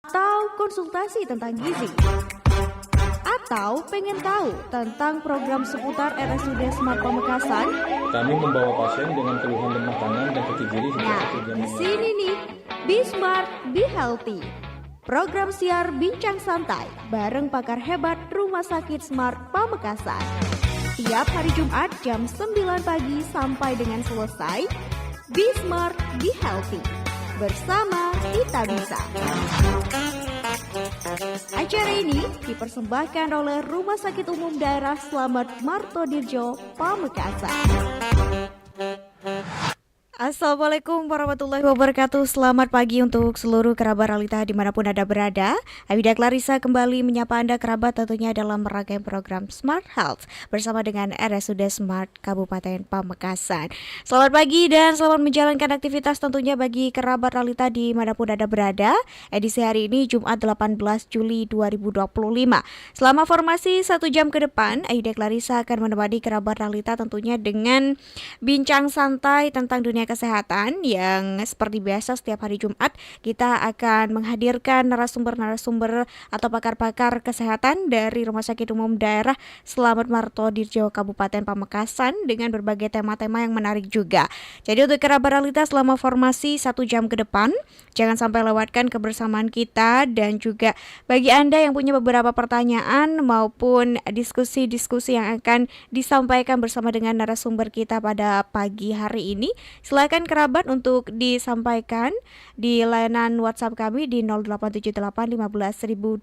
Atau konsultasi tentang gizi? Atau pengen tahu tentang program seputar RSUD Smart Pamekasan? Kami membawa pasien dengan keluhan lemah tangan dan kaki kiri hingga Nah, 1 jam. di sini nih, Be Smart, Be Healthy. Program siar bincang santai bareng pakar hebat Rumah Sakit Smart Pamekasan. Tiap hari Jumat jam 9 pagi sampai dengan selesai. Be Smart, Be Healthy. Bersama kita bisa. Acara ini dipersembahkan oleh Rumah Sakit Umum Daerah Slamet Martodirjo, Pamekasan. Assalamualaikum warahmatullahi wabarakatuh. Selamat pagi untuk seluruh kerabat Realita dimanapun Anda berada. Abida Clarissa kembali menyapa Anda kerabat tentunya dalam rangkaian program Smart Health bersama dengan RSUD Smart Kabupaten Pamekasan. Selamat pagi dan selamat menjalankan aktivitas tentunya bagi kerabat Realita dimanapun Anda berada. Edisi hari ini Jumat 18 Juli 2025. Selama formasi 1 jam ke depan, Abida Clarissa akan menemani kerabat Realita tentunya dengan bincang santai tentang dunia kesehatan yang seperti biasa setiap hari Jumat kita akan menghadirkan narasumber-narasumber atau pakar-pakar kesehatan dari Rumah Sakit Umum Daerah Slamet Martodirjo Kabupaten Pamekasan dengan berbagai tema-tema yang menarik juga. Jadi untuk kerabat Realita selama formasi 1 jam ke depan jangan sampai lewatkan kebersamaan kita, dan juga bagi Anda yang punya beberapa pertanyaan maupun diskusi-diskusi yang akan disampaikan bersama dengan narasumber kita pada pagi hari ini, silakan kerabat untuk disampaikan di layanan WhatsApp kami di 0878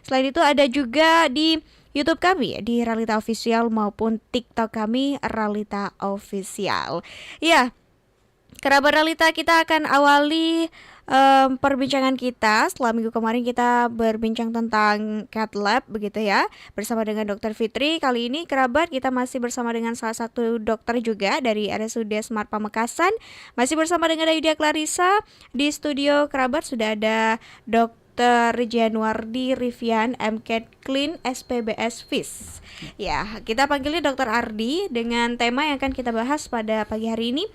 Selain itu ada juga di YouTube kami di Realita Official maupun TikTok kami Realita Official. Ya, kerabat Realita, kita akan awali perbincangan kita. Setelah minggu kemarin kita berbincang tentang Cath Lab begitu ya, bersama dengan Dr. Fitri. Kali ini kerabat kita masih bersama dengan salah satu dokter juga dari RSUD Smart Pamekasan. Masih bersama dengan Ayudia Clarissa. Di studio kerabat sudah ada Dr. Januardi Rivian, MCAT Clean SPBS FIS. Ya, kita panggilnya Dr. Ardi dengan tema yang akan kita bahas pada pagi hari ini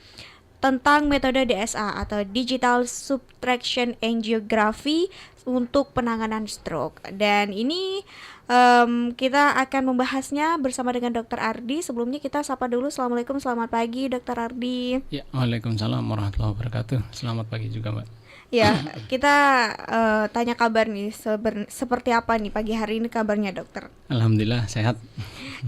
tentang metode DSA atau Digital Subtraction Angiography untuk penanganan stroke. Dan ini kita akan membahasnya bersama dengan Dr. Ardi. Sebelumnya kita sapa dulu. Assalamualaikum, selamat pagi Dr. Ardi. Ya, waalaikumsalam warahmatullahi wabarakatuh. Selamat pagi juga, Mbak. Ya, kita tanya kabar nih, seperti apa nih pagi hari ini kabarnya dokter? Alhamdulillah sehat.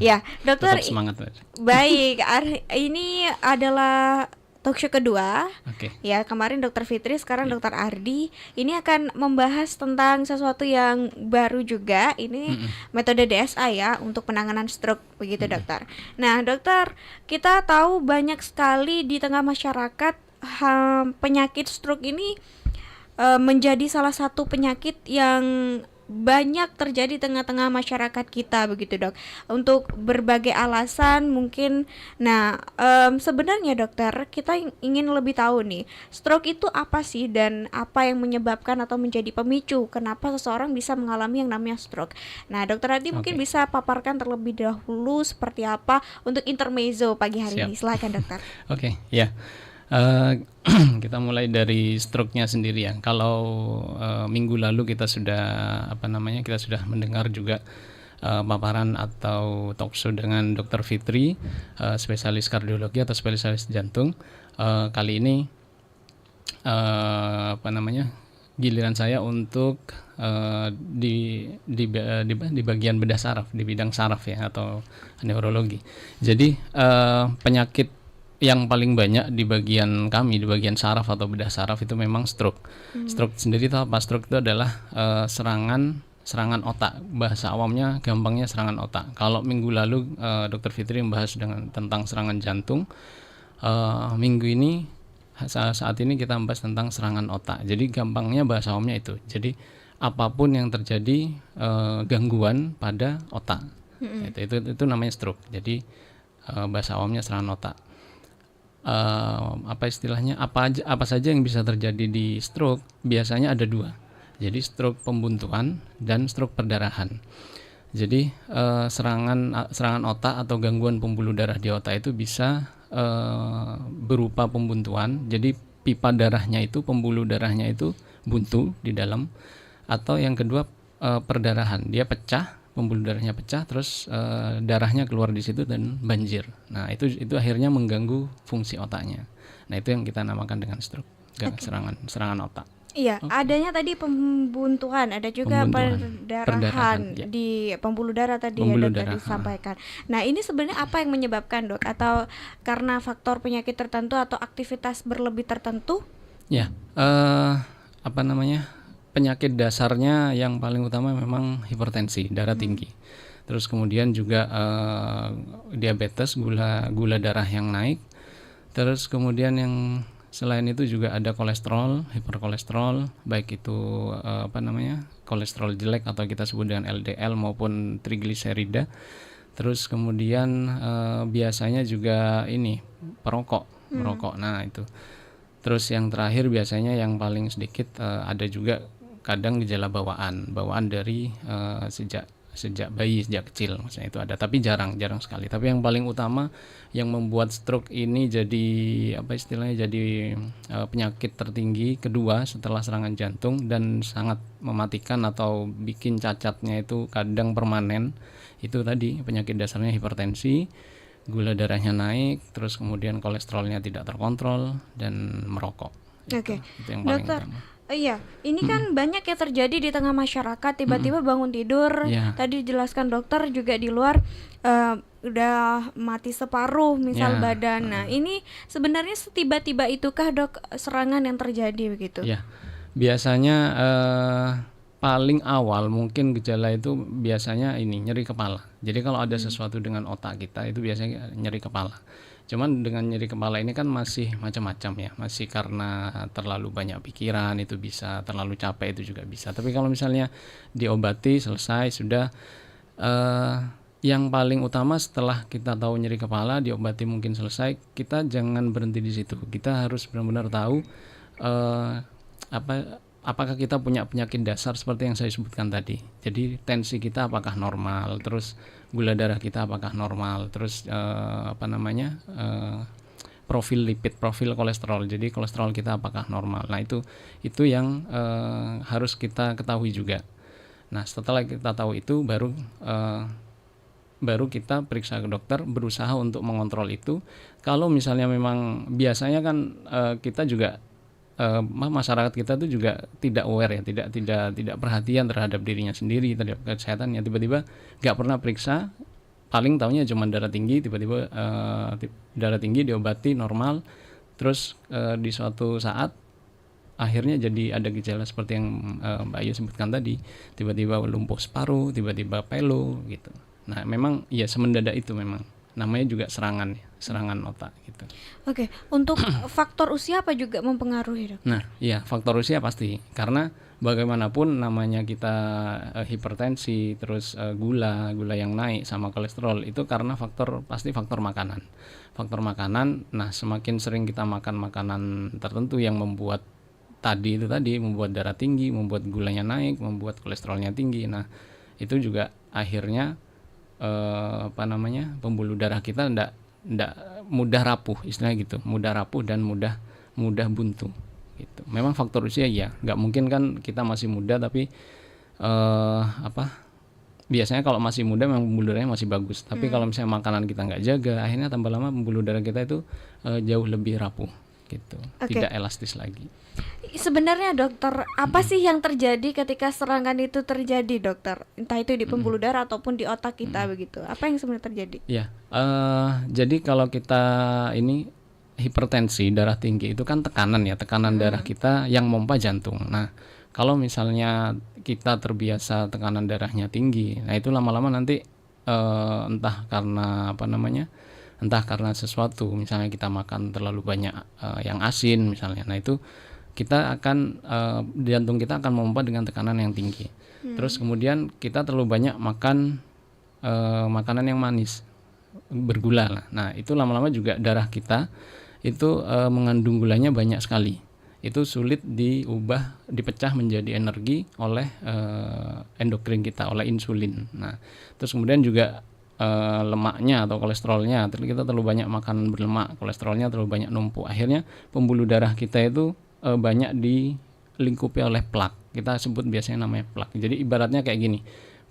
Ya, dokter. Tetap semangat, Mbak. Baik, ini adalah talkshow kedua. Oke. Ya, kemarin Dr. Fitri, sekarang Dr. Ardi. Ini akan membahas tentang sesuatu yang baru juga. Ini metode DSA ya untuk penanganan stroke begitu, dokter. Nah, dokter, kita tahu banyak sekali di tengah masyarakat penyakit stroke ini menjadi salah satu penyakit yang banyak terjadi di tengah-tengah masyarakat kita begitu, dok. Untuk berbagai alasan mungkin. Nah, sebenarnya dokter, kita ingin lebih tahu nih, stroke itu apa sih dan apa yang menyebabkan atau menjadi pemicu kenapa seseorang bisa mengalami yang namanya stroke. Nah, dokter Adi mungkin bisa paparkan terlebih dahulu seperti apa untuk intermezzo pagi hari ini. Silakan dokter. Oke, ya. Kita mulai dari stroke-nya sendiri ya. Kalau minggu lalu kita sudah kita sudah mendengar juga paparan atau talkshow dengan Dr. Fitri, spesialis kardiologi atau spesialis jantung. Kali ini giliran saya untuk di bagian bedah saraf, di bidang saraf ya atau neurologi. Jadi penyakit yang paling banyak di bagian kami, di bagian saraf atau bedah saraf itu memang stroke. Stroke sendiri itu apa? Stroke itu adalah serangan otak. Bahasa awamnya gampangnya serangan otak. Kalau minggu lalu Dr. Fitri membahas tentang serangan jantung, minggu ini saat ini kita membahas tentang serangan otak. Jadi gampangnya bahasa awamnya itu. Jadi apapun yang terjadi gangguan pada otak, itu namanya stroke. Jadi bahasa awamnya serangan otak. Apa saja yang bisa terjadi di stroke? Biasanya ada dua. Jadi stroke pembuntuan dan stroke perdarahan. Jadi serangan otak atau gangguan pembuluh darah di otak itu bisa berupa pembuntuan. Jadi pipa darahnya itu, pembuluh darahnya itu buntu di dalam, atau yang kedua perdarahan, dia pecah, pembuluh darahnya pecah, terus darahnya keluar di situ dan banjir. Nah itu akhirnya mengganggu fungsi otaknya. Nah itu yang kita namakan dengan stroke, serangan otak. Iya, adanya tadi pembuntuan, ada juga perdarahan ya. di pembuluh darah tadi disampaikan. Nah, ini sebenarnya apa yang menyebabkan, Dok? Atau karena faktor penyakit tertentu atau aktivitas berlebih tertentu? Ya, penyakit dasarnya yang paling utama memang hipertensi, darah tinggi. Terus kemudian juga diabetes, gula darah yang naik. Terus kemudian yang selain itu juga ada kolesterol, hiperkolesterol, baik itu kolesterol jelek atau kita sebut dengan LDL maupun trigliserida. Terus kemudian biasanya juga ini merokok. Nah itu. Terus yang terakhir biasanya yang paling sedikit ada juga kadang gejala bawaan dari sejak bayi, sejak kecil, maksudnya itu ada, tapi jarang sekali. Tapi yang paling utama yang membuat stroke ini jadi penyakit tertinggi kedua setelah serangan jantung dan sangat mematikan atau bikin cacatnya itu kadang permanen, itu tadi penyakit dasarnya hipertensi, gula darahnya naik, terus kemudian kolesterolnya tidak terkontrol dan merokok. Oke. Itu yang paling Dokter, utama. Iya, ini kan banyak yang terjadi di tengah masyarakat, tiba-tiba bangun tidur, tadi dijelaskan dokter juga di luar udah mati separuh misal badan. Nah, ini sebenarnya setiba-tiba itukah, Dok, serangan yang terjadi begitu? Ya, biasanya paling awal mungkin gejala itu biasanya ini nyeri kepala. Jadi kalau ada sesuatu dengan otak kita itu biasanya nyeri kepala. Cuman dengan nyeri kepala ini kan masih macam-macam ya, masih karena terlalu banyak pikiran itu bisa, terlalu capek itu juga bisa. Tapi kalau misalnya diobati selesai sudah, yang paling utama setelah kita tahu nyeri kepala, diobati mungkin selesai, kita jangan berhenti di situ. Kita harus benar-benar tahu apakah kita punya penyakit dasar seperti yang saya sebutkan tadi. Jadi tensi kita apakah normal, terus gula darah kita apakah normal, terus profil lipid, profil kolesterol. Jadi kolesterol kita apakah normal. Nah itu yang harus kita ketahui juga. Nah setelah kita tahu itu baru kita periksa ke dokter, berusaha untuk mengontrol itu. Kalau misalnya memang biasanya kan kita juga masyarakat kita tuh juga tidak aware ya, tidak perhatian terhadap dirinya sendiri, terhadap kesehatannya. Tiba-tiba nggak pernah periksa, paling taunya cuma darah tinggi, tiba-tiba darah tinggi diobati normal, terus di suatu saat akhirnya jadi ada gejala seperti yang Mbak Ayu sebutkan tadi, tiba-tiba lumpuh separuh, tiba-tiba pelo gitu. Nah memang ya semendadak itu memang namanya juga serangan otak gitu. Oke, untuk faktor usia apa juga mempengaruhi, Dok? Nah, iya, faktor usia pasti, karena bagaimanapun namanya kita hipertensi, terus gula yang naik sama kolesterol itu karena pasti faktor makanan. Faktor makanan, nah semakin sering kita makan makanan tertentu yang membuat membuat darah tinggi, membuat gulanya naik, membuat kolesterolnya tinggi. Nah, itu juga akhirnya pembuluh darah kita ndak mudah rapuh, istilahnya gitu, mudah rapuh dan mudah buntu gitu. Memang faktor usia ya, nggak mungkin kan kita masih muda tapi biasanya kalau masih muda memang pembuluh darahnya masih bagus, tapi kalau misalnya makanan kita nggak jaga, akhirnya tambah lama pembuluh darah kita itu jauh lebih rapuh gitu, tidak elastis lagi. Sebenarnya dokter, apa sih yang terjadi ketika serangan itu terjadi, dokter? Entah itu di pembuluh darah ataupun di otak kita begitu. Apa yang sebenarnya terjadi? Ya, jadi kalau kita ini hipertensi, darah tinggi itu kan tekanan darah kita yang memompa jantung. Nah, kalau misalnya kita terbiasa tekanan darahnya tinggi, nah itu lama-lama nanti entah karena sesuatu, misalnya kita makan terlalu banyak yang asin misalnya, nah itu kita akan jantung kita akan memompa dengan tekanan yang tinggi. Terus kemudian kita terlalu banyak makan makanan yang manis, bergula lah. Nah itu lama-lama juga darah kita itu mengandung gulanya banyak sekali. Itu sulit dipecah menjadi energi oleh endokrin kita, oleh insulin. Nah terus kemudian juga lemaknya atau kolesterolnya, kita terlalu banyak makanan berlemak, kolesterolnya terlalu banyak numpuk, akhirnya pembuluh darah kita itu banyak dilingkupi oleh plak. Kita sebut biasanya namanya plak. Jadi ibaratnya kayak gini.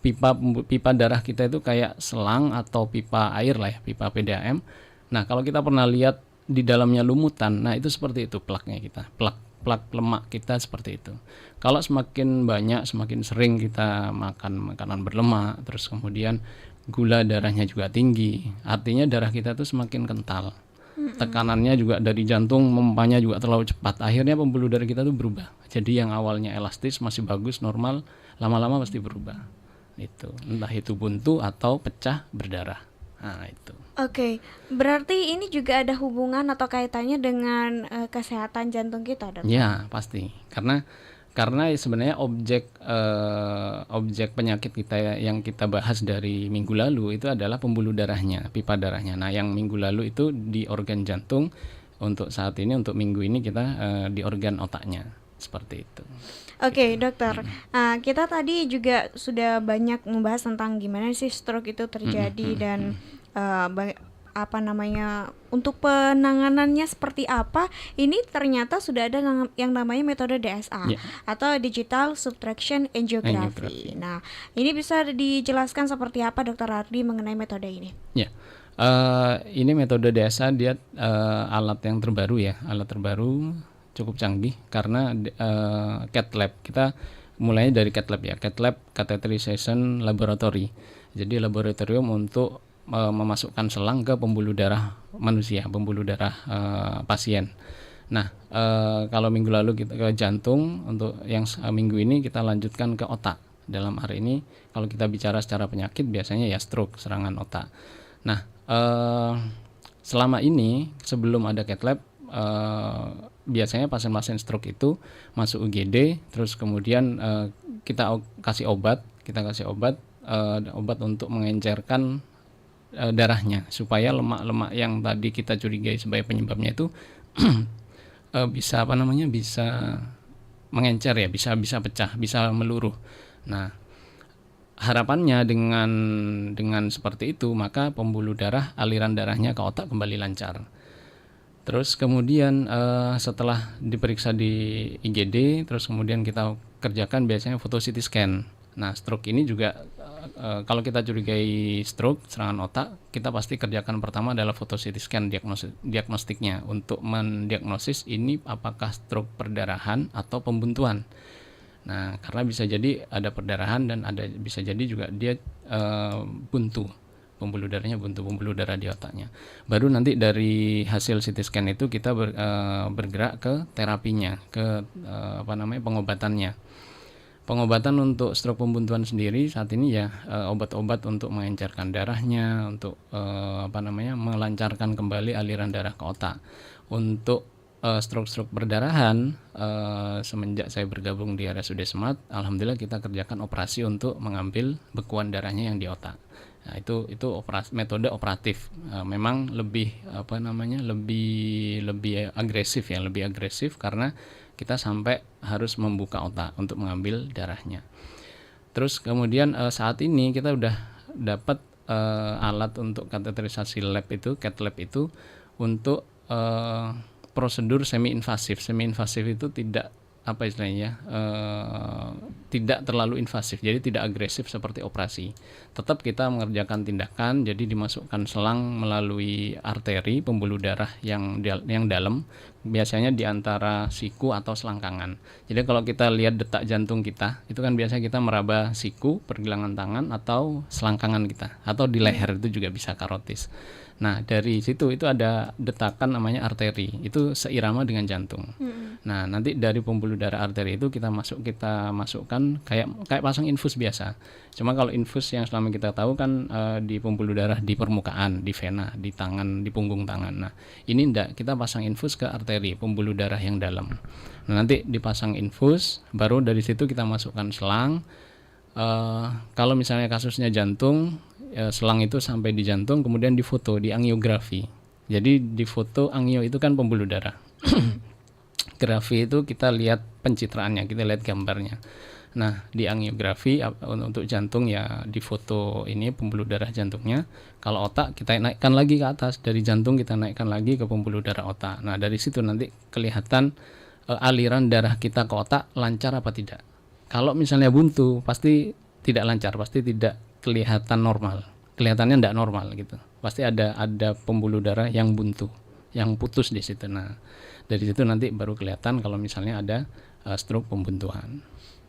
Pipa darah kita itu kayak selang atau pipa air lah ya, pipa PDAM. Nah, kalau kita pernah lihat di dalamnya lumutan, nah itu seperti itu plaknya kita. Plak lemak kita seperti itu. Kalau semakin banyak, semakin sering kita makan makanan berlemak, terus kemudian gula darahnya juga tinggi, artinya darah kita tuh semakin kental. Tekanannya juga dari jantung memompanya juga terlalu cepat. Akhirnya pembuluh darah kita tuh berubah. Jadi yang awalnya elastis masih bagus, normal, lama-lama pasti berubah. Itu entah itu buntu atau pecah berdarah. Nah itu. Oke, berarti ini juga ada hubungan atau kaitannya dengan kesehatan jantung kita, Dok? Ya pasti, karena sebenarnya objek penyakit kita yang kita bahas dari minggu lalu itu adalah pembuluh darahnya, pipa darahnya. Nah yang minggu lalu itu di organ jantung, untuk saat ini, untuk minggu ini kita di organ otaknya, seperti itu. Oke, dokter. Nah, kita tadi juga sudah banyak membahas tentang gimana sih stroke itu terjadi dan untuk penanganannya seperti apa. Ini ternyata sudah ada yang namanya metode DSA atau Digital Subtraction Angiography. Nah, ini bisa dijelaskan seperti apa, Dokter Ardi, mengenai metode ini? Ya. Ini metode DSA, dia alat yang terbaru ya, alat terbaru cukup canggih karena cath lab, kita mulainya dari cath lab ya, cath lab catheterization laboratory. Jadi laboratorium untuk memasukkan selang ke pembuluh darah manusia, pembuluh darah pasien. Nah kalau minggu lalu kita ke jantung, untuk yang minggu ini kita lanjutkan ke otak. Dalam hari ini kalau kita bicara secara penyakit biasanya ya stroke, serangan otak. Nah selama ini sebelum ada cath lab, biasanya pasien-pasien stroke itu masuk UGD, terus kemudian kita kasih obat untuk mengencerkan darahnya supaya lemak-lemak yang tadi kita curigai sebagai penyebabnya itu bisa mengencer ya, bisa pecah, bisa meluruh. Nah harapannya dengan seperti itu maka pembuluh darah, aliran darahnya ke otak kembali lancar. Terus kemudian setelah diperiksa di IGD, terus kemudian kita kerjakan biasanya foto CT scan. Nah stroke ini juga kalau kita curigai stroke, serangan otak, kita pasti kerjakan pertama adalah foto CT scan diagnostiknya untuk mendiagnosis ini apakah stroke perdarahan atau pembuntuan. Nah karena bisa jadi ada perdarahan dan bisa jadi juga dia buntu. Pembuluh darahnya buntu, pembuluh darah di otaknya. Baru nanti dari hasil CT scan itu kita bergerak ke terapinya, ke pengobatannya. Pengobatan untuk stroke pembuntuan sendiri saat ini ya obat-obat untuk mengencerkan darahnya, untuk melancarkan kembali aliran darah ke otak. Untuk stroke perdarahan, semenjak saya bergabung di RSUD Smart, alhamdulillah kita kerjakan operasi untuk mengambil bekuan darahnya yang di otak. Nah, itu metode operatif. Memang lebih agresif ya, lebih agresif karena kita sampai harus membuka otak untuk mengambil darahnya. Terus kemudian saat ini kita udah dapat alat untuk kateterisasi lab itu, cath lab itu untuk prosedur semi invasif. Semi invasif itu tidak tidak terlalu invasif, jadi tidak agresif seperti operasi. Tetap kita mengerjakan tindakan, jadi dimasukkan selang melalui arteri pembuluh darah yang dalam, biasanya di antara siku atau selangkangan. Jadi kalau kita lihat detak jantung kita, itu kan biasanya kita meraba siku, pergelangan tangan atau selangkangan kita, atau di leher itu juga bisa karotis. Nah dari situ itu ada detakan namanya arteri, itu seirama dengan jantung. Nah nanti dari pembuluh darah arteri itu kita masukkan kayak pasang infus biasa. Cuma kalau infus yang selama kita tahu kan di pembuluh darah di permukaan, di vena, di tangan, di punggung tangan. Nah ini enggak, kita pasang infus ke arteri, pembuluh darah yang dalam. Nah nanti dipasang infus, baru dari situ kita masukkan selang. Kalau misalnya kasusnya jantung, selang itu sampai di jantung, kemudian difoto, di angiografi. Jadi difoto, angio itu kan pembuluh darah. Grafi itu kita lihat pencitraannya, kita lihat gambarnya. Nah di angiografi untuk jantung ya difoto ini pembuluh darah jantungnya. Kalau otak kita naikkan lagi ke atas, dari jantung kita naikkan lagi ke pembuluh darah otak. Nah dari situ nanti kelihatan aliran darah kita ke otak lancar apa tidak. Kalau misalnya buntu, pasti tidak lancar, pasti tidak kelihatan normal, kelihatannya tidak normal gitu. Pasti ada pembuluh darah yang buntu, yang putus di situ. Nah, dari situ nanti baru kelihatan kalau misalnya ada stroke pembuntuan.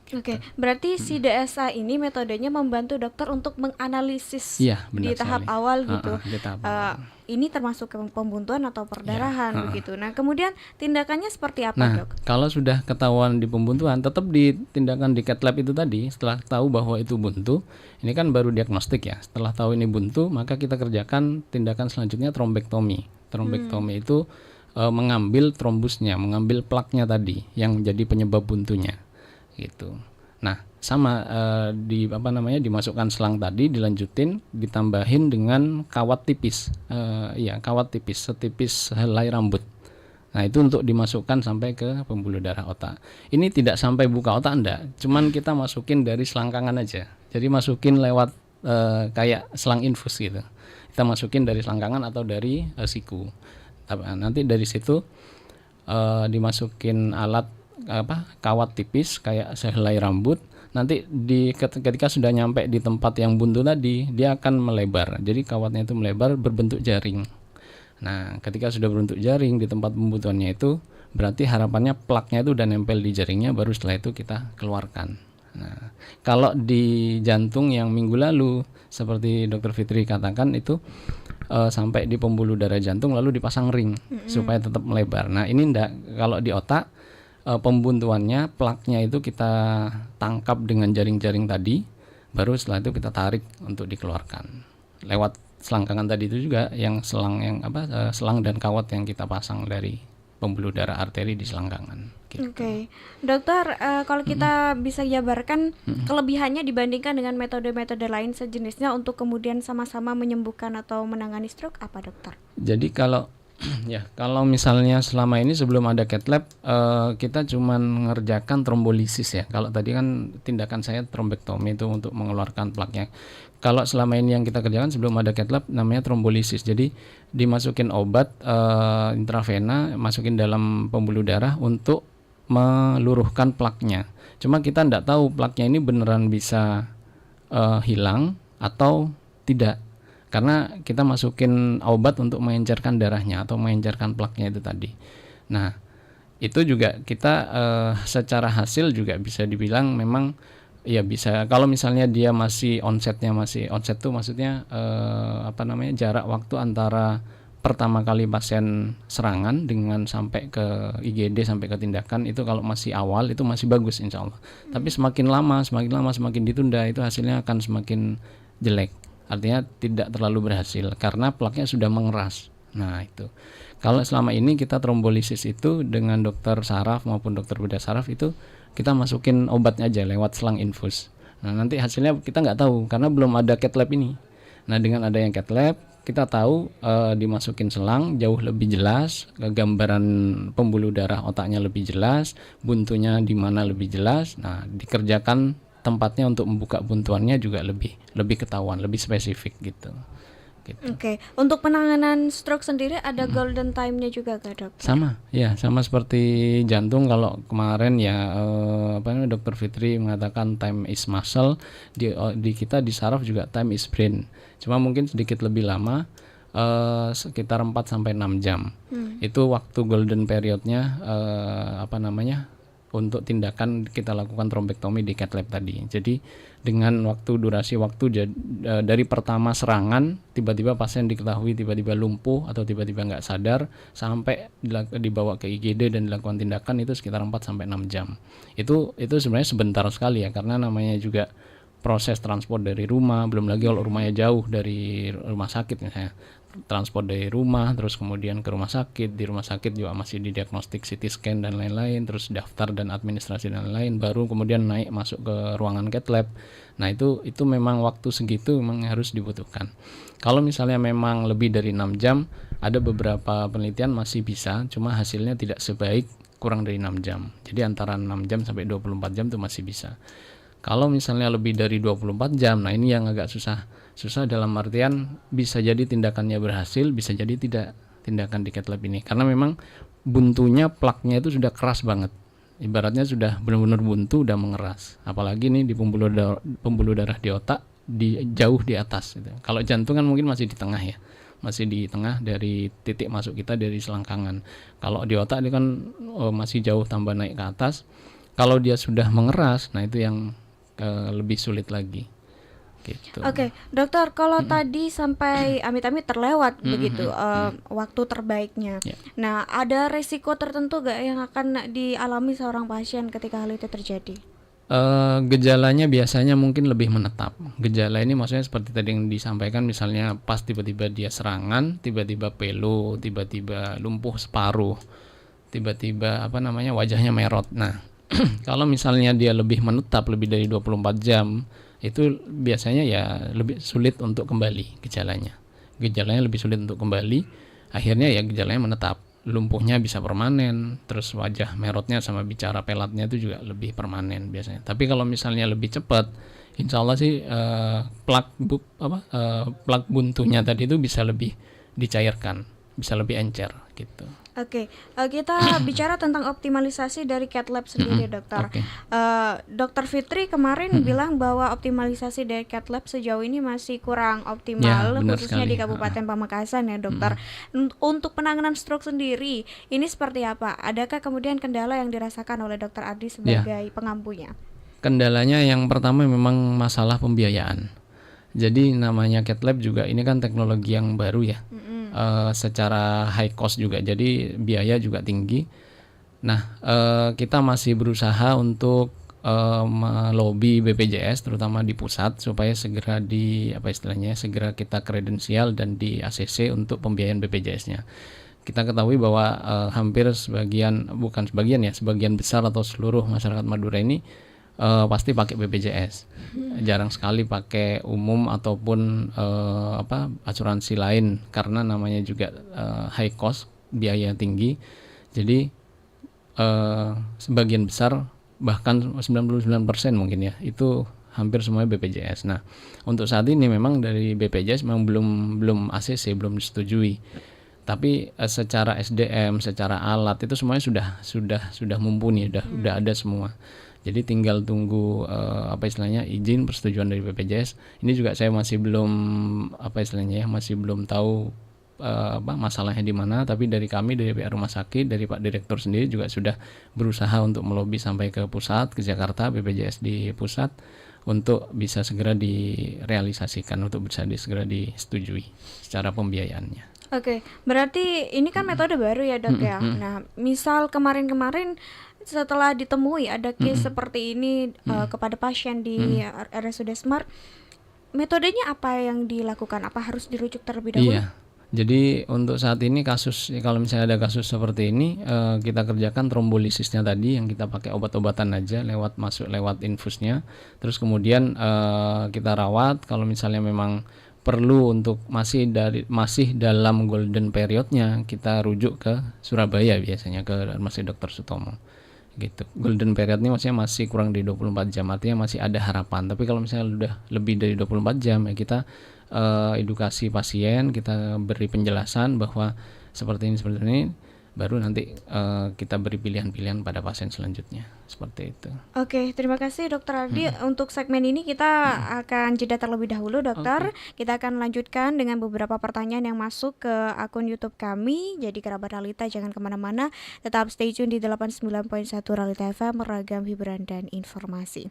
Oke, berarti si DSA ini metodenya membantu dokter untuk menganalisis Iya, di benar tahap sekali. awal gitu. Di tahap Eh, awal. ini termasuk pembuntuan atau perdarahan Iya, begitu. Nah, kemudian tindakannya seperti apa, Nah, Dok? kalau sudah ketahuan di pembuntuan, tetap ditindakan di cath lab itu tadi. Setelah tahu bahwa itu buntu, ini kan baru diagnostik ya. Setelah tahu ini buntu, maka kita kerjakan tindakan selanjutnya trombektomi. Trombektomi itu mengambil trombusnya, mengambil plaknya tadi yang menjadi penyebab buntunya, gitu. Nah, sama dimasukkan selang tadi, dilanjutin, ditambahin dengan kawat tipis, kawat tipis setipis helai rambut. Nah, itu untuk dimasukkan sampai ke pembuluh darah otak. Ini tidak sampai buka otak, enggak, cuman kita masukin dari selangkangan aja. Jadi masukin lewat kayak selang infus gitu. Kita masukin dari selangkangan atau dari siku. Nanti dari situ dimasukin alat kawat tipis kayak sehelai rambut. Nanti ketika sudah nyampe di tempat yang buntu tadi, dia akan melebar. Jadi kawatnya itu melebar berbentuk jaring. Nah, ketika sudah berbentuk jaring di tempat pembuntuannya itu, berarti harapannya plaknya itu udah nempel di jaringnya, baru setelah itu kita keluarkan. Nah, kalau di jantung yang minggu lalu seperti Dr. Fitri katakan itu sampai di pembuluh darah jantung lalu dipasang ring supaya tetap melebar. Nah, ini enggak. Kalau di otak pembuntuannya, plaknya itu kita tangkap dengan jaring-jaring tadi, baru setelah itu kita tarik untuk dikeluarkan lewat selangkangan tadi itu juga, yang selang dan kawat yang kita pasang dari pembuluh darah arteri di selangkangan. Gitu. Oke, dokter, kalau kita bisa jabarkan kelebihannya dibandingkan dengan metode-metode lain sejenisnya untuk kemudian sama-sama menyembuhkan atau menangani stroke, apa dokter? Jadi kalau misalnya selama ini sebelum ada cath lab, kita cuman mengerjakan trombolisis ya. Kalau tadi kan tindakan saya trombektomi itu untuk mengeluarkan plaknya. Kalau selama ini yang kita kerjakan sebelum ada cath lab namanya trombolisis. Jadi dimasukin obat intravena, masukin dalam pembuluh darah untuk meluruhkan plaknya. Cuma kita tidak tahu plaknya ini beneran bisa hilang atau tidak. Karena kita masukin obat untuk mengencerkan darahnya atau mengencerkan plaknya itu tadi. Nah, itu juga kita secara hasil juga bisa dibilang memang ya bisa. Kalau misalnya dia masih onset tuh maksudnya jarak waktu antara pertama kali pasien serangan dengan sampai ke IGD sampai ke tindakan itu kalau masih awal itu masih bagus insya Allah. Tapi semakin lama semakin ditunda itu hasilnya akan semakin jelek. Artinya tidak terlalu berhasil karena plaknya sudah mengeras. Nah, itu. Kalau selama ini kita trombolisis itu dengan dokter saraf maupun dokter bedah saraf itu kita masukin obatnya aja lewat selang infus. Nah, nanti hasilnya kita nggak tahu karena belum ada cath lab ini. Nah, dengan ada yang cath lab kita tahu dimasukin selang jauh lebih jelas, gambaran pembuluh darah otaknya lebih jelas, buntunya di mana lebih jelas. Nah, dikerjakan tempatnya untuk membuka buntuannya juga lebih ketahuan, lebih spesifik gitu. Oke, untuk penanganan stroke sendiri ada golden time-nya juga Kak, Dok? Sama seperti jantung. Kalau kemarin ya Dr. Fitri mengatakan time is muscle, di kita di saraf juga time is brain. Cuma mungkin sedikit lebih lama, sekitar 4 sampai 6 jam. Itu waktu golden periodnya untuk tindakan kita lakukan trombektomi di cath lab tadi. Jadi dengan durasi waktu dari pertama serangan tiba-tiba pasien diketahui tiba-tiba lumpuh atau tiba-tiba nggak sadar sampai dibawa ke IGD dan dilakukan tindakan itu sekitar 4 sampai 6 jam. Itu sebenarnya sebentar sekali ya, karena namanya juga proses transport dari rumah, belum lagi kalau rumahnya jauh dari rumah sakit misalnya. Transport dari rumah terus kemudian ke rumah sakit, di rumah sakit juga masih didiagnostik CT scan dan lain-lain, terus daftar dan administrasi dan lain-lain, baru kemudian naik masuk ke ruangan cath lab. Nah, itu memang waktu segitu memang harus dibutuhkan. Kalau misalnya memang lebih dari 6 jam, ada beberapa penelitian masih bisa, cuma hasilnya tidak sebaik kurang dari 6 jam. Jadi antara 6 jam sampai 24 jam itu masih bisa. Kalau misalnya lebih dari 24 jam, nah ini yang agak susah dalam artian bisa jadi tindakannya berhasil, bisa jadi tidak tindakan di cath lab ini. Karena memang buntunya, plaknya itu sudah keras banget. Ibaratnya sudah benar-benar buntu, udah mengeras. Apalagi nih di pembuluh darah di otak, jauh di atas gitu. Kalau jantung kan mungkin masih di tengah ya. Masih di tengah dari titik masuk kita dari selangkangan. Kalau di otak dia kan masih jauh tambah naik ke atas. Kalau dia sudah mengeras, nah itu yang lebih sulit lagi. Gitu. Oke, dokter, kalau tadi sampai amit-amit terlewat begitu waktu terbaiknya. Ya. Nah, ada resiko tertentu gak yang akan dialami seorang pasien ketika hal itu terjadi? Gejalanya biasanya mungkin lebih menetap. Gejala ini maksudnya seperti tadi yang disampaikan, misalnya pas tiba-tiba dia serangan, tiba-tiba pelu, tiba-tiba lumpuh separuh, tiba-tiba wajahnya merot. Nah, kalau misalnya dia lebih menetap lebih dari 24 jam, itu biasanya ya lebih sulit untuk kembali gejalanya. Gejalanya lebih sulit untuk kembali, akhirnya ya gejalanya menetap. Lumpuhnya bisa permanen, terus wajah merotnya sama bicara pelatnya itu juga lebih permanen biasanya. Tapi kalau misalnya lebih cepat, insya Allah sih plak buntunya tadi itu bisa lebih dicairkan, bisa lebih encer gitu. Oke, kita bicara tentang optimalisasi dari Cath Lab sendiri, dokter. Oke. Dokter Fitri kemarin bilang bahwa optimalisasi dari Cath Lab sejauh ini masih kurang optimal, Ya, benar khususnya sekali. di Kabupaten Pamekasan ya, dokter. Untuk penanganan stroke sendiri, ini seperti apa? Adakah kemudian kendala yang dirasakan oleh dokter Ardi sebagai pengampunya? Kendalanya yang pertama memang masalah pembiayaan. Jadi namanya Cath Lab juga ini kan teknologi yang baru ya. Secara high cost juga, jadi biaya juga tinggi. Nah, kita masih berusaha untuk melobi BPJS terutama di pusat supaya segera segera kita kredensial dan di ACC untuk pembiayaan BPJS-nya. Kita ketahui bahwa hampir sebagian besar atau seluruh masyarakat Madura ini pasti pakai BPJS. Jarang sekali pakai umum ataupun asuransi lain karena namanya juga high cost, biaya tinggi. Jadi sebagian besar, bahkan 99% mungkin ya, itu hampir semuanya BPJS. Nah, untuk saat ini memang dari BPJS memang belum ACC, belum disetujui. Tapi secara SDM, secara alat itu semuanya sudah mumpuni, sudah ada semua. Jadi tinggal tunggu izin persetujuan dari BPJS. Ini juga saya masih belum masih belum tahu masalahnya di mana. Tapi dari kami, dari pihak rumah sakit, dari Pak Direktur sendiri juga sudah berusaha untuk melobi sampai ke pusat, ke Jakarta, BPJS di pusat, untuk bisa segera direalisasikan, untuk bisa segera disetujui secara pembiayaannya. Oke, berarti ini kan metode baru ya, dok ya. Nah, misal kemarin-kemarin setelah ditemui ada case seperti ini kepada pasien di RSUD Smart, metodenya apa yang dilakukan? Apa harus dirujuk terlebih dahulu? Iya. Jadi untuk saat ini kalau misalnya ada kasus seperti ini, kita kerjakan trombolisisnya tadi, yang kita pakai obat-obatan aja lewat infusnya. Terus kemudian kita rawat. Kalau misalnya memang perlu untuk masih dalam golden periodnya, kita rujuk ke Surabaya biasanya, ke Masjid Dr. Sutomo. Gitu. Golden period ini maksudnya masih kurang dari 24 jam, artinya masih ada harapan. Tapi kalau misalnya udah lebih dari 24 jam ya kita edukasi pasien, kita beri penjelasan bahwa seperti ini, baru nanti kita beri pilihan-pilihan pada pasien selanjutnya, seperti itu. Oke, terima kasih Dokter Ardi. Untuk segmen ini kita akan jeda terlebih dahulu, dokter. Kita akan lanjutkan dengan beberapa pertanyaan yang masuk ke akun YouTube kami. Jadi kerabat Ralita jangan kemana-mana, tetap stay tune di 89.1 Ralita FM, meragam hiburan dan informasi.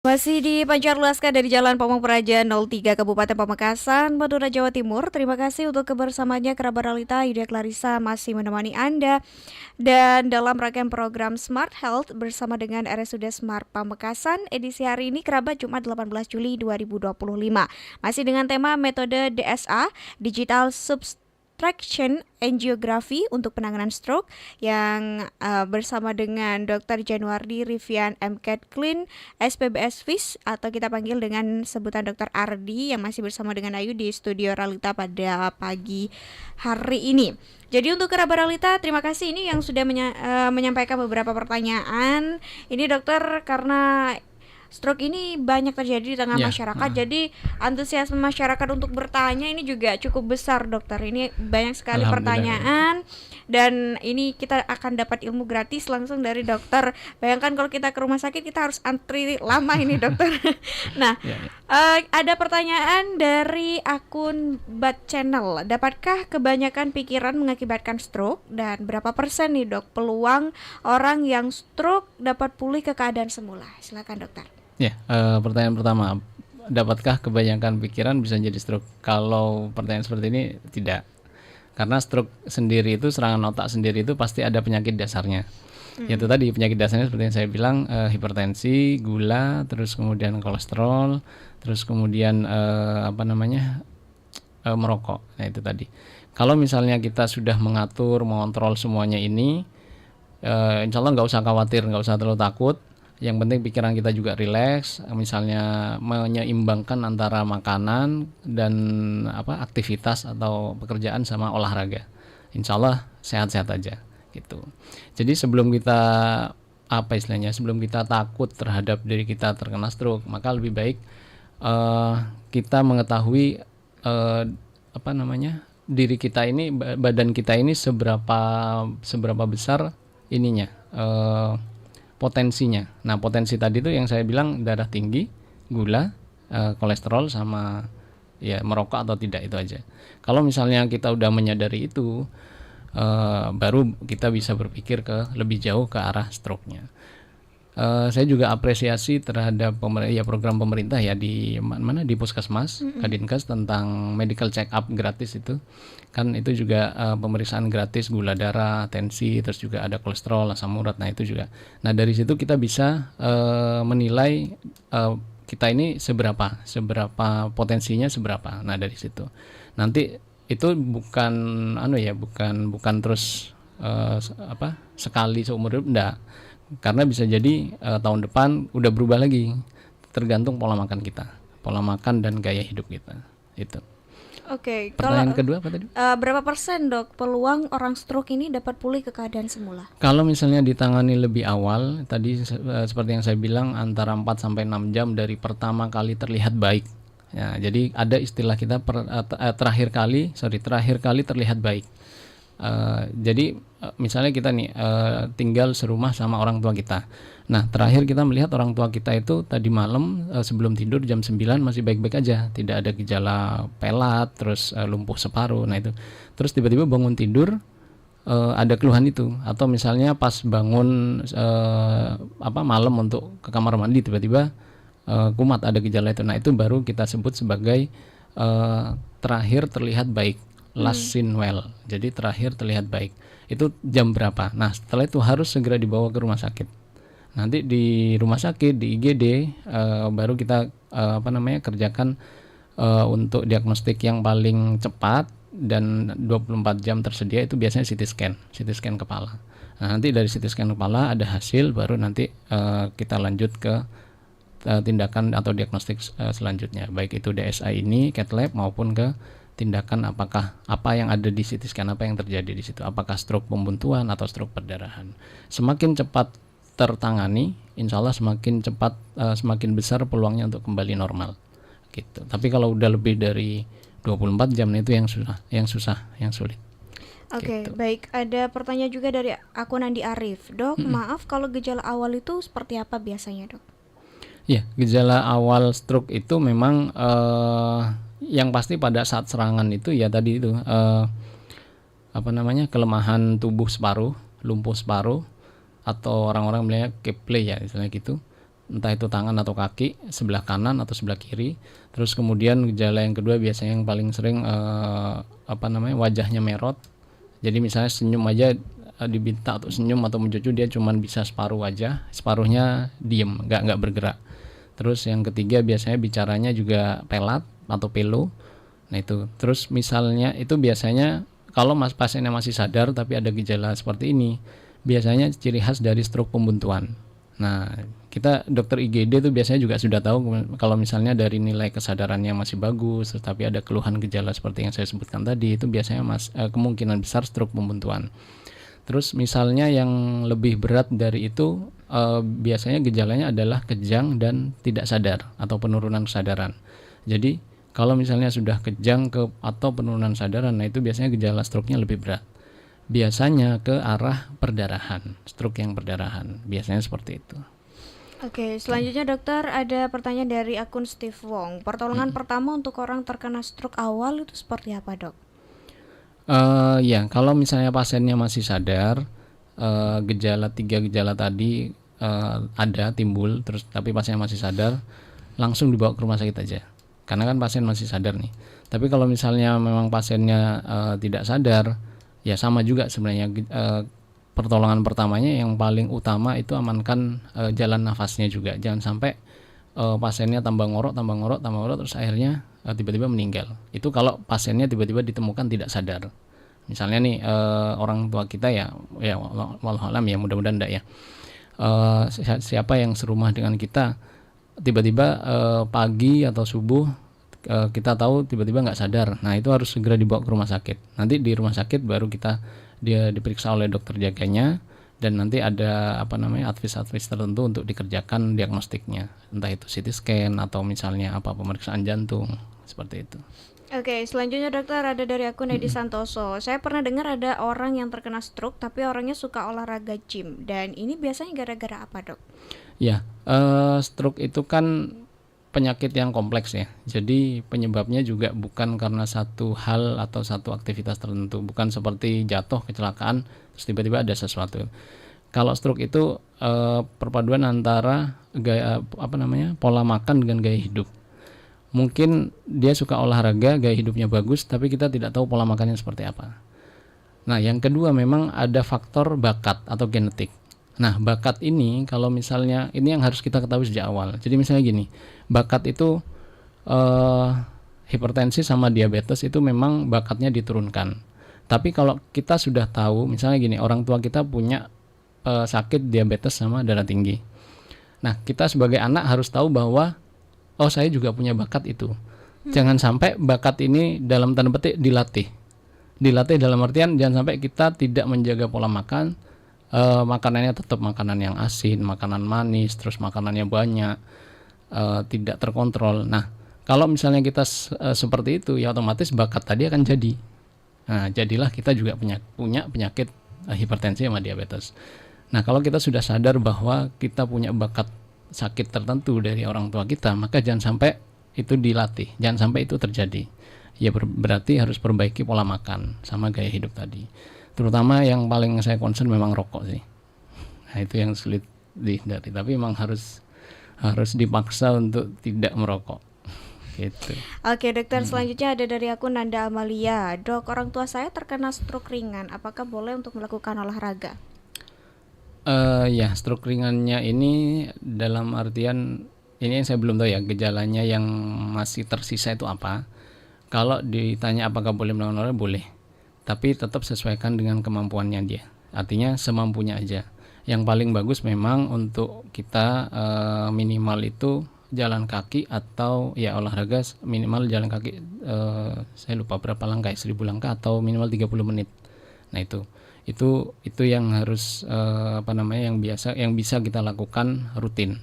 Masih di Pancar Luaska dari Jalan Pamong Praja 03 Kabupaten Pamekasan, Madura, Jawa Timur. Terima kasih untuk kebersamaannya kerabat Realita. Yuda Clarissa masih menemani Anda. Dan dalam rangkaian program Smart Health bersama dengan RSUD Smart Pamekasan, edisi hari ini kerabat Jumat 18 Juli 2025. Masih dengan tema metode DSA, Digital Subtraction Angiography untuk penanganan stroke yang bersama dengan Dr. Januardi Rivian MCAT Clean SPBS FIS atau kita panggil dengan sebutan Dr. Ardi yang masih bersama dengan Ayu di studio Realita pada pagi hari ini. Jadi untuk kerabat Realita, terima kasih ini yang sudah menyampaikan beberapa pertanyaan. Ini dokter, karena stroke ini banyak terjadi di tengah masyarakat, jadi antusiasme masyarakat untuk bertanya ini juga cukup besar dokter. Ini banyak sekali pertanyaan dan ini kita akan dapat ilmu gratis langsung dari dokter. Bayangkan kalau kita ke rumah sakit kita harus antri lama ini dokter. Nah, ada pertanyaan dari akun Bat Channel. Dapatkah kebanyakan pikiran mengakibatkan stroke dan berapa persen nih dok peluang orang yang stroke dapat pulih ke keadaan semula? Silakan dokter. Ya, pertanyaan pertama, dapatkah kebanyakan pikiran bisa jadi stroke? Kalau pertanyaan seperti ini tidak, karena stroke sendiri itu, serangan otak sendiri itu pasti ada penyakit dasarnya. Yaitu tadi penyakit dasarnya seperti yang saya bilang, hipertensi, gula, terus kemudian kolesterol, terus kemudian merokok. Nah itu tadi. Kalau misalnya kita sudah mengatur, mengontrol semuanya ini, insya Allah nggak usah khawatir, nggak usah terlalu takut. Yang penting pikiran kita juga rileks, misalnya menyeimbangkan antara makanan dan aktivitas atau pekerjaan sama olahraga. Insya Allah sehat-sehat aja gitu. Jadi sebelum kita sebelum kita takut terhadap diri kita terkena stroke, maka lebih baik kita mengetahui diri kita ini, badan kita ini seberapa besar ininya. Potensinya. Nah, potensi tadi itu yang saya bilang darah tinggi, gula, kolesterol sama merokok atau tidak, itu aja. Kalau misalnya kita udah menyadari itu, baru kita bisa berpikir lebih jauh ke arah stroke-nya. Saya juga apresiasi terhadap program pemerintah di Puskesmas, Kadinkes tentang medical check up gratis itu. Kan itu juga pemeriksaan gratis gula darah, tensi, terus juga ada kolesterol, asam urat. Nah, itu juga. Nah, dari situ kita bisa menilai kita ini seberapa potensinya seberapa. Nah, dari situ. Nanti itu bukan terus sekali seumur hidup, enggak. Karena bisa jadi tahun depan udah berubah lagi, tergantung pola makan kita, pola makan dan gaya hidup kita. Itu. Oke. Pertanyaan kedua apa tadi? Berapa persen dok peluang orang stroke ini dapat pulih ke keadaan semula? Kalau misalnya ditangani lebih awal, tadi seperti yang saya bilang antara 4 sampai 6 jam dari pertama kali terlihat baik. Ya, jadi ada istilah kita terakhir kali terlihat baik. Jadi misalnya kita tinggal serumah sama orang tua kita. Nah, terakhir kita melihat orang tua kita itu tadi malam sebelum tidur jam 9 masih baik-baik aja, tidak ada gejala pelat, terus lumpuh separuh. Nah itu. Terus tiba-tiba bangun tidur ada keluhan itu, atau misalnya pas bangun malam untuk ke kamar mandi tiba-tiba kumat, ada gejala itu. Nah, itu baru kita sebut sebagai terakhir terlihat baik. Last seen well, jadi terakhir terlihat baik. Itu jam berapa? Nah, setelah itu harus segera dibawa ke rumah sakit. Nanti di rumah sakit, di IGD, baru kita kerjakan untuk diagnostik yang paling cepat dan 24 jam tersedia itu biasanya CT scan kepala. Nah, nanti dari CT scan kepala ada hasil, baru nanti kita lanjut ke tindakan atau diagnostik selanjutnya, baik itu DSA ini, cath lab maupun ke tindakan apa yang ada di CT scan, apa yang terjadi di situ, apakah stroke pembuntuan atau stroke perdarahan. Semakin cepat tertangani, insya Allah semakin besar peluangnya untuk kembali normal gitu. Tapi kalau udah lebih dari 24 jam itu yang sulit. Oke, Gitu. baik. Ada pertanyaan juga dari akun Andi Arif. Dok, maaf kalau gejala awal itu seperti apa biasanya dok? Ya, gejala awal stroke itu memang yang pasti pada saat serangan itu ya tadi itu kelemahan tubuh separuh, lumpuh separuh, atau orang-orang bilangnya keple ya istilahnya gitu. entah itu tangan atau kaki, sebelah kanan atau sebelah kiri. Terus kemudian gejala yang kedua biasanya yang paling sering wajahnya merot. Jadi misalnya senyum aja diminta atau senyum atau mencucu dia cuman bisa separuh wajah, separuhnya diem, nggak bergerak. Terus yang ketiga biasanya bicaranya juga pelat atau pelo. Nah itu. Terus misalnya itu biasanya kalau pasiennya masih sadar tapi ada gejala seperti ini, biasanya ciri khas dari stroke pembuntuan. Nah, kita dokter IGD itu biasanya juga sudah tahu kalau misalnya dari nilai kesadarannya masih bagus, tetapi ada keluhan gejala seperti yang saya sebutkan tadi, itu biasanya kemungkinan besar stroke pembuntuan. Terus misalnya yang lebih berat dari itu, biasanya gejalanya adalah kejang dan tidak sadar atau penurunan kesadaran. Jadi kalau misalnya sudah kejang atau penurunan kesadaran, nah itu biasanya gejala stroke-nya lebih berat. Biasanya ke arah perdarahan, stroke yang perdarahan, biasanya seperti itu. Oke, selanjutnya dokter ada pertanyaan dari akun Steve Wong. Pertolongan pertama untuk orang terkena stroke awal itu seperti apa, dok? Ya, kalau misalnya pasiennya masih sadar, tiga gejala tadi ada timbul, terus tapi pasiennya masih sadar, langsung dibawa ke rumah sakit aja. Karena kan pasien masih sadar nih. Tapi kalau misalnya memang pasiennya tidak sadar, ya sama juga sebenarnya. Pertolongan pertamanya yang paling utama itu amankan jalan nafasnya juga. Jangan sampai pasiennya tambah ngorok terus akhirnya tiba-tiba meninggal. Itu kalau pasiennya tiba-tiba ditemukan tidak sadar. Misalnya nih orang tua kita ya wallahu alam ya, mudah-mudahan enggak ya. Siapa yang serumah dengan kita tiba-tiba pagi atau subuh kita tahu tiba-tiba nggak sadar. Nah itu harus segera dibawa ke rumah sakit. Nanti di rumah sakit baru dia diperiksa oleh dokter jaganya, dan nanti ada advis tertentu untuk dikerjakan diagnostiknya, entah itu CT scan atau misalnya pemeriksaan jantung seperti itu. Oke, selanjutnya dokter ada dari akun Edi Santoso. Saya pernah dengar ada orang yang terkena stroke tapi orangnya suka olahraga gym, dan ini biasanya gara-gara apa, dok? Ya, stroke itu kan penyakit yang kompleks ya. Jadi penyebabnya juga bukan karena satu hal atau satu aktivitas tertentu, bukan seperti jatuh, kecelakaan terus tiba-tiba ada sesuatu. Kalau stroke itu perpaduan antara pola makan dengan gaya hidup. Mungkin dia suka olahraga, gaya hidupnya bagus, tapi kita tidak tahu pola makannya seperti apa. Nah, yang kedua memang ada faktor bakat atau genetik. Nah, bakat ini kalau misalnya ini yang harus kita ketahui sejak awal. Jadi misalnya gini, bakat itu hipertensi sama diabetes itu memang bakatnya diturunkan. Tapi kalau kita sudah tahu, misalnya gini, orang tua kita punya sakit diabetes sama darah tinggi. Nah, kita sebagai anak harus tahu bahwa saya juga punya bakat itu. Jangan sampai bakat ini dalam tanda petik dilatih. Dilatih dalam artian jangan sampai kita tidak menjaga pola makan. Makanannya tetap makanan yang asin, makanan manis, terus makanannya banyak, tidak terkontrol. Nah, kalau misalnya kita seperti itu, ya otomatis bakat tadi akan jadi. Nah, jadilah kita juga punya penyakit hipertensi sama diabetes. Nah, kalau kita sudah sadar bahwa kita punya bakat sakit tertentu dari orang tua kita, maka jangan sampai itu dilatih, jangan sampai itu terjadi. Ya berarti harus perbaiki pola makan sama gaya hidup tadi. Terutama yang paling saya concern memang rokok sih. Nah, itu yang sulit dihindari, tapi memang harus dipaksa untuk tidak merokok. Gitu. Oke, dokter, selanjutnya ada dari akun Nanda Amalia. Dok, orang tua saya terkena stroke ringan, apakah boleh untuk melakukan olahraga? Ya, stroke ringannya ini dalam artian ini yang saya belum tahu ya, gejalanya yang masih tersisa itu apa. Kalau ditanya apakah boleh melakukan olahraga, boleh. Tapi tetap sesuaikan dengan kemampuannya dia. Artinya semampunya aja. Yang paling bagus memang untuk kita minimal itu jalan kaki atau ya olahraga minimal jalan kaki, saya lupa berapa langkah, 1000 langkah atau minimal 30 menit. Nah itu yang harus yang bisa kita lakukan rutin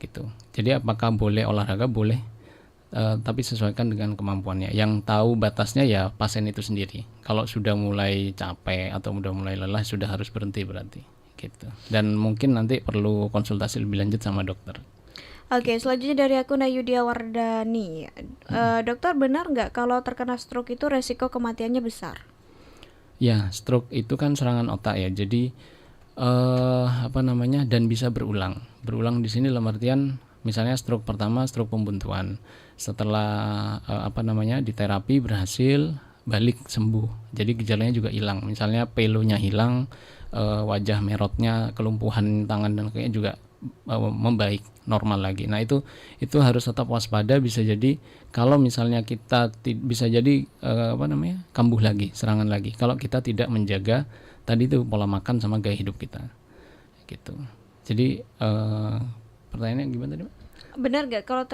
gitu. Jadi apakah boleh olahraga? Boleh. Tapi sesuaikan dengan kemampuannya. Yang tahu batasnya ya pasien itu sendiri. Kalau sudah mulai capek atau sudah mulai lelah, sudah harus berhenti berarti gitu. Dan mungkin nanti perlu konsultasi lebih lanjut sama dokter. Oke, selanjutnya dari akun Ayudia Wardani. Dokter, benar nggak kalau terkena stroke itu resiko kematiannya besar? Ya, stroke itu kan serangan otak ya. Jadi dan bisa berulang. Berulang di sini dalam artian misalnya stroke pertama, stroke pembuntuan. Setelah diterapi berhasil, balik sembuh. Jadi gejalanya juga hilang. Misalnya pelonya hilang, wajah merotnya, kelumpuhan tangan dan kakinya juga membaik, normal lagi. Nah, itu harus tetap waspada. Bisa jadi kalau misalnya kita bisa jadi kambuh lagi, serangan lagi. Kalau kita tidak menjaga tadi itu pola makan sama gaya hidup kita. Gitu. Jadi pertanyaannya gimana tadi, Mbak? Benar nggak kalau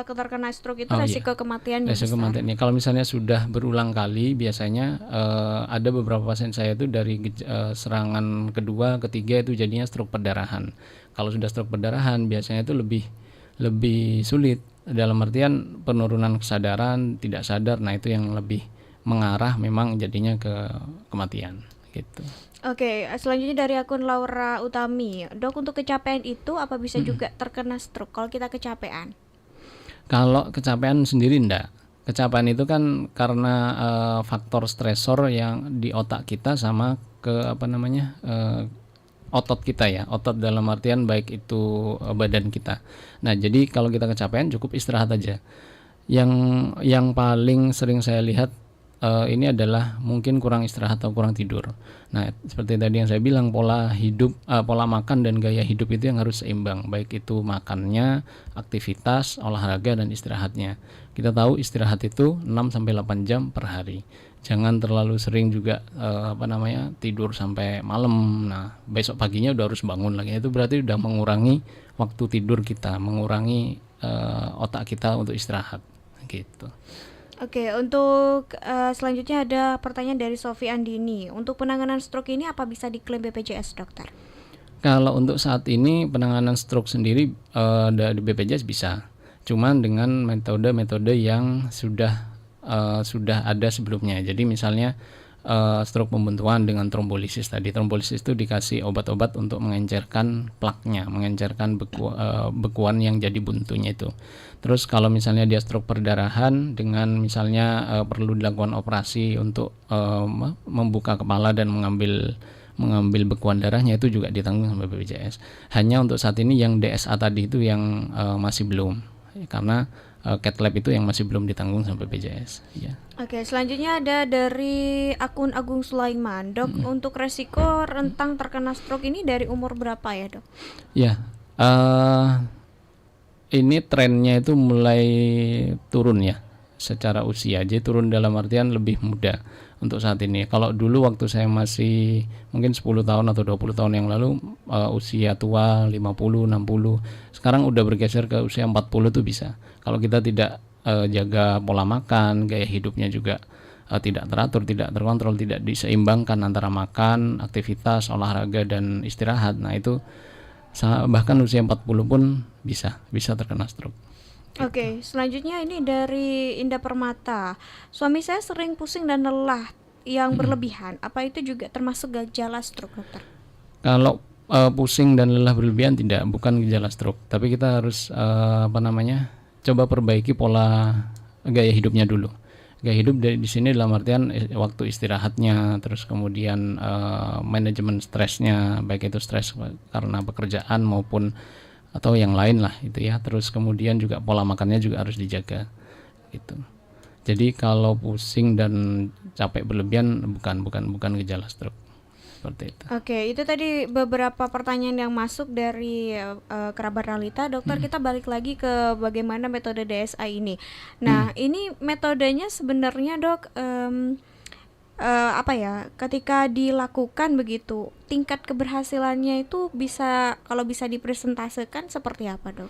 terkena stroke itu resiko kematian resiko kematiannya kalau misalnya sudah berulang kali, biasanya ada beberapa pasien saya itu dari serangan kedua, ketiga itu jadinya stroke perdarahan. Kalau sudah stroke perdarahan biasanya itu lebih sulit, dalam artian penurunan kesadaran, tidak sadar. Nah, itu yang lebih mengarah memang jadinya ke kematian gitu. Oke, selanjutnya dari akun Laura Utami. Dok, untuk kecapean itu apa bisa juga terkena stroke kalau kita kecapean? Kalau kecapean sendiri enggak. Kecapean itu kan karena faktor stresor yang di otak kita sama otot kita ya. Otot dalam artian baik itu badan kita. Nah, jadi kalau kita kecapean cukup istirahat aja. Yang paling sering saya lihat ini adalah mungkin kurang istirahat atau kurang tidur. Nah, seperti tadi yang saya bilang, pola makan dan gaya hidup itu yang harus seimbang, baik itu makannya, aktivitas, olahraga dan istirahatnya. Kita tahu istirahat itu 6-8 jam per hari. Jangan terlalu sering juga tidur sampai malam. Nah, besok paginya udah harus bangun lagi. Itu berarti udah mengurangi waktu tidur kita, mengurangi otak kita untuk istirahat gitu. Oke, untuk selanjutnya ada pertanyaan dari Sofi Andini. Untuk penanganan stroke ini apa bisa diklaim BPJS, dokter? Kalau untuk saat ini penanganan stroke sendiri dari BPJS bisa, cuman dengan metode-metode yang sudah ada sebelumnya. Jadi misalnya stroke pembuntuan dengan trombolisis tadi. Trombolisis itu dikasih obat-obat untuk mengencerkan plaknya, mengencerkan bekuan yang jadi buntunya itu. Terus kalau misalnya dia stroke perdarahan dengan misalnya perlu dilakukan operasi untuk membuka kepala dan mengambil bekuan darahnya, itu juga ditanggung sama BPJS. Hanya untuk saat ini yang DSA tadi itu yang masih belum, karena CAT lab itu yang masih belum ditanggung sama BPJS ya. Oke, selanjutnya ada dari akun Agung Sulaiman. Dok, untuk resiko rentang terkena stroke ini dari umur berapa ya, dok? Ya, ini trennya itu mulai turun ya secara usia. Jadi turun dalam artian lebih muda untuk saat ini. Kalau dulu waktu saya masih mungkin 10 tahun atau 20 tahun yang lalu usia tua 50, 60. Sekarang udah bergeser ke usia 40 tuh bisa. Kalau kita tidak jaga pola makan, gaya hidupnya juga tidak teratur, tidak terkontrol, tidak diseimbangkan antara makan, aktivitas, olahraga dan istirahat. Nah, itu bahkan usia 40 pun bisa terkena stroke. Oke, selanjutnya ini dari Indah Permata. Suami saya sering pusing dan lelah yang berlebihan. Apa itu juga termasuk gejala stroke, dokter? Kalau pusing dan lelah berlebihan bukan gejala stroke. Tapi kita harus coba perbaiki pola gaya hidupnya dulu. Gaya hidup di sini dalam artian waktu istirahatnya, terus kemudian manajemen stresnya, baik itu stres karena pekerjaan maupun atau yang lain lah itu ya. Terus kemudian juga pola makannya juga harus dijaga gitu. Jadi kalau pusing dan capek berlebihan bukan gejala stroke. Seperti itu. Oke, itu tadi beberapa pertanyaan yang masuk dari kerabat Ralita. Dokter, kita balik lagi ke bagaimana metode DSA ini. Nah, ini metodenya sebenarnya, dok, ketika dilakukan begitu, tingkat keberhasilannya itu kalau bisa dipresentasekan seperti apa, dok?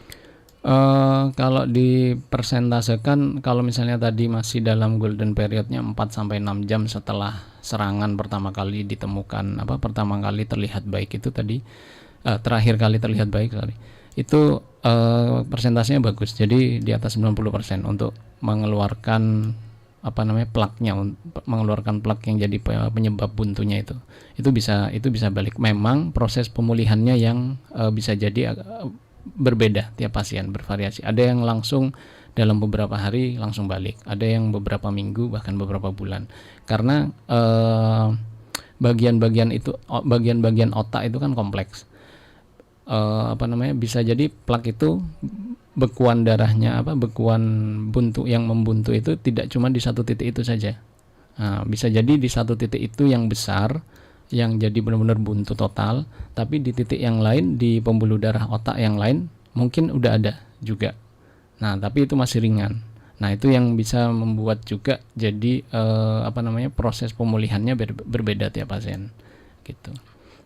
Kalau dipersentasekan, kalau misalnya tadi masih dalam golden periodnya 4-6 jam setelah serangan pertama kali ditemukan, pertama kali terlihat baik itu tadi, terakhir kali terlihat baik itu persentasenya bagus. Jadi di atas 90% untuk mengeluarkan plaknya, mengeluarkan plak yang jadi penyebab buntunya itu bisa balik. Memang proses pemulihannya yang bisa jadi berbeda tiap pasien, bervariasi. Ada yang langsung dalam beberapa hari langsung balik, ada yang beberapa minggu bahkan beberapa bulan. Karena bagian-bagian otak itu kan kompleks. Bisa jadi plak itu bekuan darahnya bekuan buntu yang membuntu itu tidak cuma di satu titik itu saja. Nah, bisa jadi di satu titik itu yang besar yang jadi benar-benar buntu total, tapi di titik yang lain di pembuluh darah otak yang lain mungkin udah ada juga. Nah, tapi itu masih ringan. Nah, itu yang bisa membuat juga jadi proses pemulihannya berbeda tiap pasien gitu.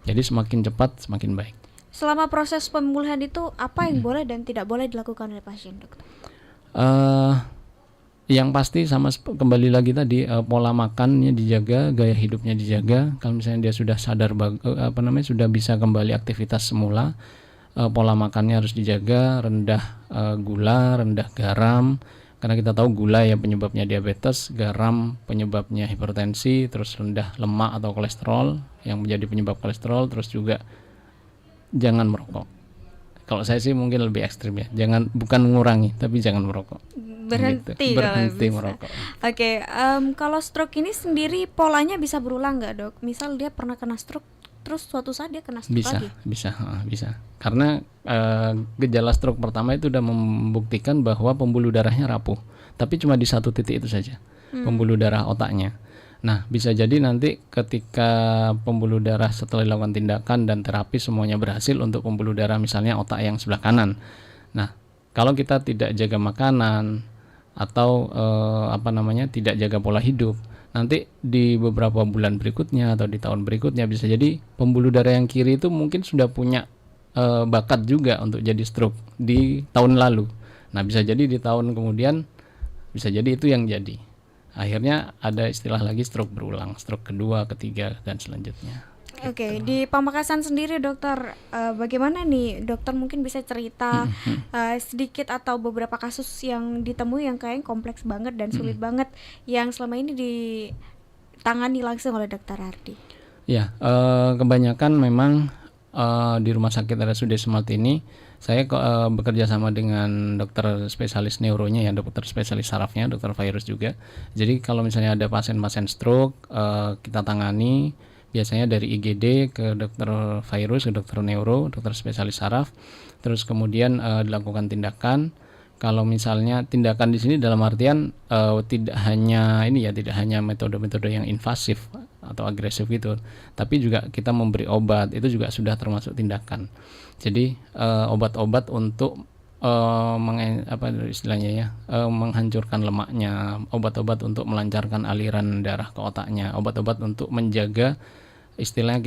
Jadi semakin cepat semakin baik. Selama proses pemulihan itu apa yang boleh dan tidak boleh dilakukan oleh pasien, dokter? Yang pasti kembali lagi tadi, pola makannya dijaga, gaya hidupnya dijaga. Kalau misalnya dia sudah sadar sudah bisa kembali aktivitas semula, pola makannya harus dijaga, rendah gula, rendah garam, karena kita tahu gula ya penyebabnya diabetes, garam penyebabnya hipertensi, terus rendah lemak atau kolesterol yang menjadi penyebab kolesterol, terus juga jangan merokok. Kalau saya sih mungkin lebih ekstrim ya, bukan mengurangi tapi jangan merokok. Berhenti merokok. Oke, kalau stroke ini sendiri polanya bisa berulang nggak, dok? Misal dia pernah kena stroke, terus suatu saat dia kena stroke lagi? Bisa. Karena gejala stroke pertama itu sudah membuktikan bahwa pembuluh darahnya rapuh, tapi cuma di satu titik itu saja, pembuluh darah otaknya. Nah, bisa jadi nanti ketika pembuluh darah setelah dilakukan tindakan dan terapi semuanya berhasil untuk pembuluh darah misalnya otak yang sebelah kanan. Nah, kalau kita tidak jaga makanan atau tidak jaga pola hidup, nanti di beberapa bulan berikutnya atau di tahun berikutnya bisa jadi pembuluh darah yang kiri itu mungkin sudah punya bakat juga untuk jadi stroke di tahun lalu. Nah, bisa jadi di tahun kemudian bisa jadi itu yang jadi. Akhirnya ada istilah lagi stroke berulang, stroke kedua, ketiga, dan selanjutnya. Oke, di Pamekasan sendiri, dokter, bagaimana nih dokter mungkin bisa cerita sedikit atau beberapa kasus yang ditemui yang kayaknya kompleks banget dan sulit banget yang selama ini ditangani langsung oleh dokter Ardi? Ya, kebanyakan memang di Rumah Sakit RSUD Smart ini saya bekerja sama dengan dokter spesialis neuronya ya, dokter spesialis sarafnya, dokter virus juga. Jadi kalau misalnya ada pasien-pasien stroke, kita tangani biasanya dari IGD ke dokter virus, ke dokter neuro, dokter spesialis saraf. Terus kemudian dilakukan tindakan. Kalau misalnya tindakan di sini dalam artian tidak hanya metode-metode yang invasif atau agresif gitu, tapi juga kita memberi obat, itu juga sudah termasuk tindakan. Jadi obat-obat untuk menghancurkan lemaknya, obat-obat untuk melancarkan aliran darah ke otaknya, obat-obat untuk menjaga, istilahnya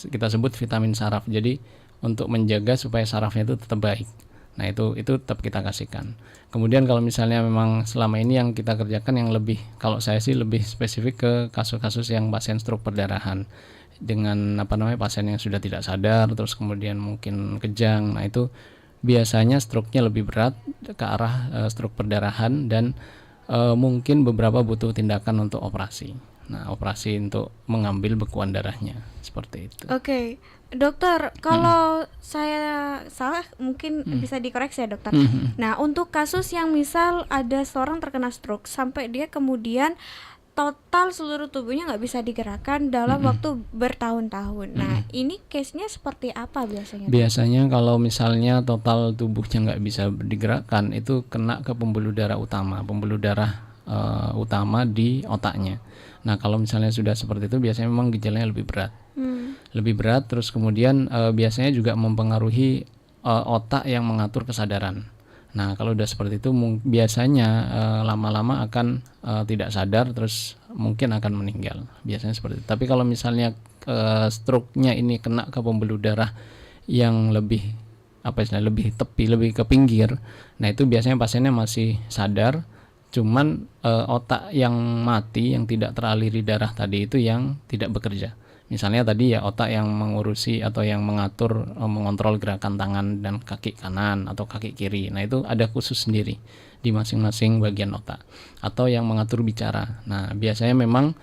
kita sebut vitamin saraf. Jadi untuk menjaga supaya sarafnya itu tetap baik. Nah, itu tetap kita kasihkan. Kemudian kalau misalnya memang selama ini yang kita kerjakan yang lebih, kalau saya sih lebih spesifik ke kasus-kasus yang pasien stroke perdarahan dengan pasien yang sudah tidak sadar, terus kemudian mungkin kejang. Nah, itu biasanya stroke-nya lebih berat ke arah stroke perdarahan dan mungkin beberapa butuh tindakan untuk operasi. Nah, operasi untuk mengambil bekuan darahnya, seperti itu. Oke. Dokter, kalau saya salah mungkin bisa dikoreksi ya, dokter. Nah, untuk kasus yang misal ada seorang terkena stroke sampai dia kemudian total seluruh tubuhnya nggak bisa digerakkan dalam waktu bertahun-tahun. Nah, ini case-nya seperti apa biasanya? Biasanya kalau misalnya total tubuhnya nggak bisa digerakkan, itu kena ke pembuluh darah utama di otaknya. Nah, kalau misalnya sudah seperti itu biasanya memang gejalanya lebih berat, terus kemudian biasanya juga mempengaruhi otak yang mengatur kesadaran. Nah, kalau udah seperti itu biasanya lama-lama akan tidak sadar, terus mungkin akan meninggal. Biasanya seperti itu. Tapi kalau misalnya stroke-nya ini kena ke pembuluh darah yang lebih tepi, lebih ke pinggir, nah itu biasanya pasiennya masih sadar, cuman otak yang mati, yang tidak teraliri darah tadi itu yang tidak bekerja. Misalnya tadi ya otak yang mengurusi atau yang mengatur, mengontrol gerakan tangan dan kaki kanan atau kaki kiri. Nah, itu ada khusus sendiri di masing-masing bagian otak. Atau yang mengatur bicara. Nah, biasanya memang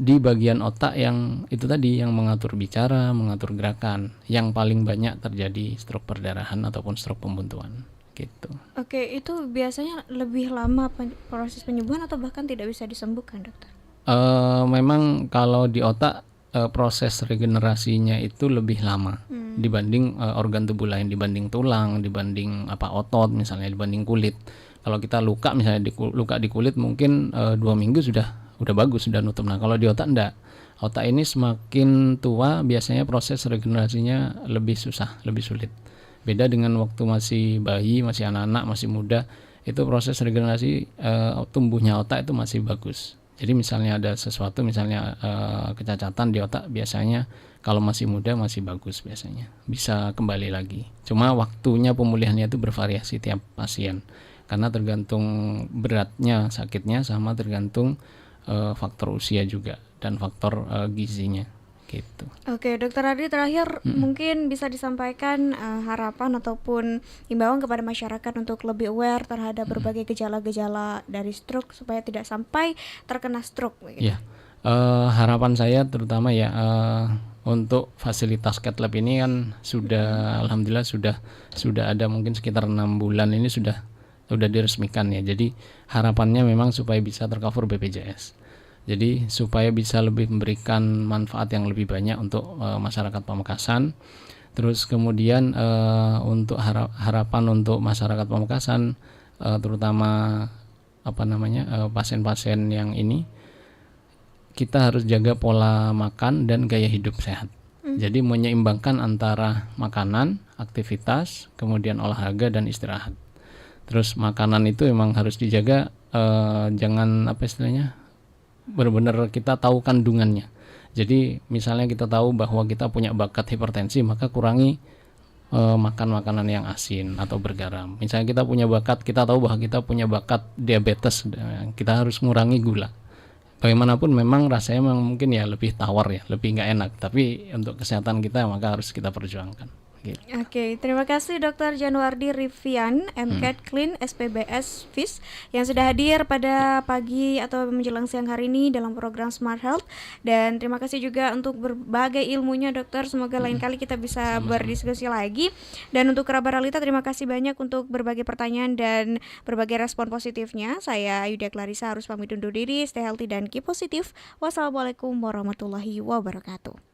di bagian otak yang itu tadi, yang mengatur bicara, mengatur gerakan, yang paling banyak terjadi stroke perdarahan ataupun stroke pembuntuan gitu. Oke, itu biasanya lebih lama proses penyembuhan atau bahkan tidak bisa disembuhkan, dokter? Memang kalau di otak proses regenerasinya itu lebih lama dibanding organ tubuh lain, dibanding tulang, dibanding otot misalnya, dibanding kulit. Kalau kita luka misalnya luka di kulit mungkin 2 minggu udah bagus, sudah nutup. Nah kalau di otak enggak. Otak ini semakin tua biasanya proses regenerasinya lebih susah, lebih sulit. Beda dengan waktu masih bayi, masih anak-anak, masih muda, itu proses regenerasi tumbuhnya otak itu masih bagus. Jadi misalnya ada sesuatu, misalnya kecacatan di otak, biasanya kalau masih muda masih bagus, biasanya bisa kembali lagi. Cuma waktunya pemulihannya itu bervariasi tiap pasien, karena tergantung beratnya sakitnya, sama tergantung faktor usia juga dan faktor gizinya gitu. Oke, Dokter Ardi, terakhir mungkin bisa disampaikan harapan ataupun imbauan kepada masyarakat untuk lebih aware terhadap berbagai gejala-gejala dari stroke supaya tidak sampai terkena stroke begitu. Ya, harapan saya terutama ya untuk fasilitas cath lab ini kan sudah alhamdulillah sudah ada mungkin sekitar 6 bulan ini sudah diresmikan ya. Jadi harapannya memang supaya bisa tercover BPJS. Jadi supaya bisa lebih memberikan manfaat yang lebih banyak untuk masyarakat Pamekasan. Terus kemudian untuk harapan untuk masyarakat Pamekasan, terutama pasien-pasien yang ini, kita harus jaga pola makan dan gaya hidup sehat. Jadi menyeimbangkan antara makanan, aktivitas, kemudian olahraga dan istirahat. Terus makanan itu memang harus dijaga, jangan benar-benar kita tahu kandungannya. Jadi misalnya kita tahu bahwa kita punya bakat hipertensi, maka kurangi makan makanan yang asin atau bergaram. Misalnya kita tahu bahwa kita punya bakat diabetes, kita harus mengurangi gula. Bagaimanapun memang rasanya mungkin ya lebih tawar ya, lebih nggak enak, tapi untuk kesehatan kita maka harus kita perjuangkan. Gitu. Oke, terima kasih Dr. Januardi Rivian, MCAT Clean SPBS FIS yang sudah hadir pada pagi atau menjelang siang hari ini dalam program Smart Health. Dan terima kasih juga untuk berbagai ilmunya dokter. Semoga lain kali kita bisa berdiskusi lagi. Dan untuk kerabat Realita, terima kasih banyak untuk berbagai pertanyaan dan berbagai respon positifnya. Saya Ayuda Clarissa harus pamit undur diri. Stay healthy dan keep positif. Wassalamualaikum warahmatullahi wabarakatuh.